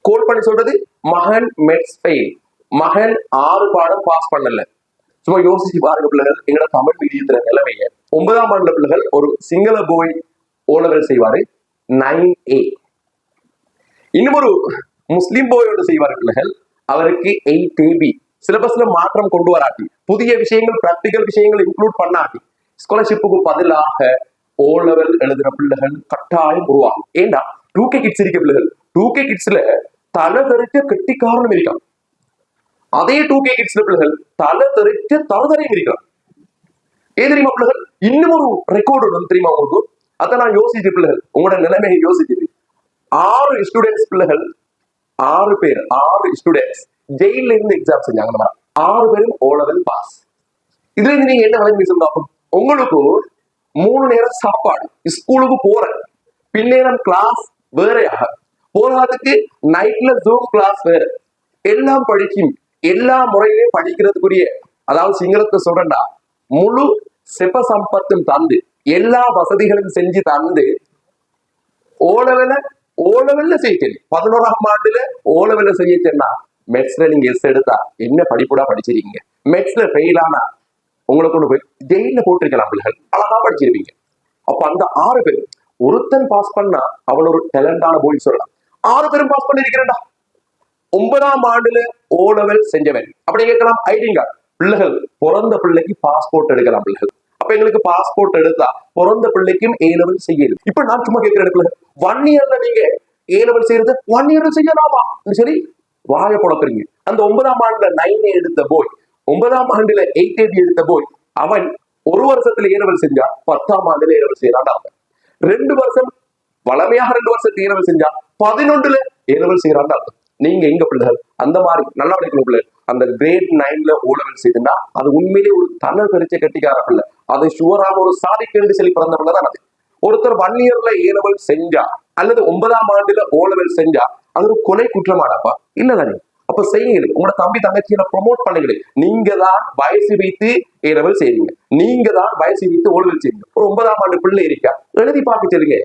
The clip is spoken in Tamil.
கோட் பண்ணி சொல்றது மகன் மெட்ஸ் ஃபெயில், மகன் 6 பாடம் பாஸ் பண்ணல. சும்மா யோசிச்சு பாருங்க பிள்ளைகள், எங்களோட தமிழ் மீடியத்துல நிலைமைய. 9ஆம் ஆண்டுல பிள்ளைகள் ஒரு சிங்கள போய் ஓலவல் செய்வாரு 9A. இன்னும் ஒரு முஸ்லிம் போயோட செய்வார் பிள்ளைகள், அவருக்கு 8AB. சிலபஸ்ல மாற்றம் கொண்டு வராட்டி, புதிய விஷயங்கள் பிராக்டிகல் விஷயங்கள் இன்க்ளூட் பண்ணாட்டி, ஸ்காலர்ஷிப்புக்கு பதிலாக ஓ லெவல் எழுதுற பிள்ளைகள் கட்டாயம் உருவாகும். ஏண்டா 2K கிட்ஸ் இருக்க பிள்ளைகள், 2K கிட்ஸ்ல தலை தெரிச்ச கெட்டிக்காரனும் இருக்கான். அதே 2K கிட்ஸ்ல பிள்ளைகள் தலை தெரிச்ச தரதரையும் இருக்கான். ஏன் தெரியுமா பிள்ளைகள்? இன்னும் ஒரு ரெக்கார்டு வந்து தெரியுமா உங்களுக்கு? அதை நான் யோசிச்சு பிள்ளைகள், உங்களோட நிலைமையை யோசிச்சு 6 ஸ்டூடெண்ட்ஸ் பிள்ளைகள், 6 பேர் 6 ஸ்டூடெண்ட்ஸ் ஜெயில இருந்து எக்ஸாம் செஞ்சாங்க. 6 பேரும் ஓ லெவல் பாஸ். இதுல இருந்து நீங்க என்ன வழங்கி சொல்லுங்க? உங்களுக்கு 3 நேரம் சாப்பாடு, ஸ்கூலுக்கு போற பின்னேரம் கிளாஸ் வேறையாக போறதுக்கு நைட்ல ஜூம் கிளாஸ் வேற, எல்லாம் படிக்கும், எல்லா முறையிலையும் படிக்கிறதுக்குரிய, அதாவது சிங்களத்தை சொல்றா முழு செப்ப சம்பத்தும் தந்து எல்லா வசதிகளும் செஞ்சு தந்து ஓலவெல்ல செய்ய 11ஆம் ஆண்டுல ஓலவெல்ல செய்யச்சேன்னா மெட்ஸ்ல நீங்க எஸ் எடுத்தா என்ன படிப்புடா படிச்சிருக்கீங்க? மெட்ஸ்ல ஃபெயில் ஆனா உங்களை கொண்டு போய் ஜெயில போட்டிருக்கலாம் பிள்ளைகள், அழகா படிச்சிருப்பீங்க. அப்ப அந்த 6 பேர், ஒருத்தன் பாஸ் பண்ணா அவள் ஒரு டேலண்டான போய் சொல்லலாம். 6 பேரும் பாஸ் பண்ணிருக்கிறேன்டா. 9ஆம் ஆண்டுல ஓ லெவல் செஞ்சவன் அப்படி கேட்கலாம். ஐடி கார்டு பிள்ளைகள், பிறந்த பிள்ளைக்கு பாஸ்போர்ட் எடுக்கலாம் பிள்ளைகள். அப்ப எங்களுக்கு பாஸ்போர்ட் எடுத்தா பிறந்த பிள்ளைக்கும் ஏ லெவல் செய்யணும். இப்ப நான் சும்மா கேட்கிறேன் பிள்ளைகள், 1 இயர்ல நீங்க ஏ லெவல் செய்யறது 1 இயர்ல செய்யலாமா சரி வாய புழக்கிறீங்க. அந்த 9ஆம் ஆண்டுல 9A எடுத்த போய், 9ஆம் ஆண்டுல 8AB எடுத்த போய், அவன் 1 வருஷத்துல ஏ லெவல் செஞ்சா 10ஆம் ஆண்டுல ஏ லெவல் செய்யறான். அவன் 2 வருஷம் வளமையாக 2 வருஷத்துக்கு ஏ லெவல் செஞ்சா 11ல ஏ லெவல் செய்யறான். நீங்க எங்க பிள்ளைகள் அந்த மாதிரி நல்லா படிக்கணும் பிள்ளைகள். அந்த கிரேட் 9ல ஓ லெவல் செய்துன்னா அது உண்மையிலே ஒரு தலை பறிச்ச கெட்டிக்கார பிள்ளை, அதை ஷுவராக ஒரு சாதிக்கேண்டு சொல்லி பிறந்த பிள்ளை தான் அது. ஒருத்தர் 1 இயர்ல ஏ லெவல் செஞ்சா அல்லது 9ஆம் ஆண்டுல ஓ லெவல் செஞ்சா அது ஒரு கொலை குற்றமாடாப்பா? இல்லதானே? அப்ப செய்யுங்க, உங்களோட தம்பி தங்கச்சியில ப்ரொமோட் பண்ணுங்களே. நீங்க தான் வயசு வைத்து ஏ லெவல் செய்றீங்க, நீங்க தான் வயசு வைத்து ஓ லெவல் செய்றீங்க. ஒரு 9ஆம் ஆண்டு பிள்ளை இருக்கா, எழுதி பார்க்க சொல்லுங்க.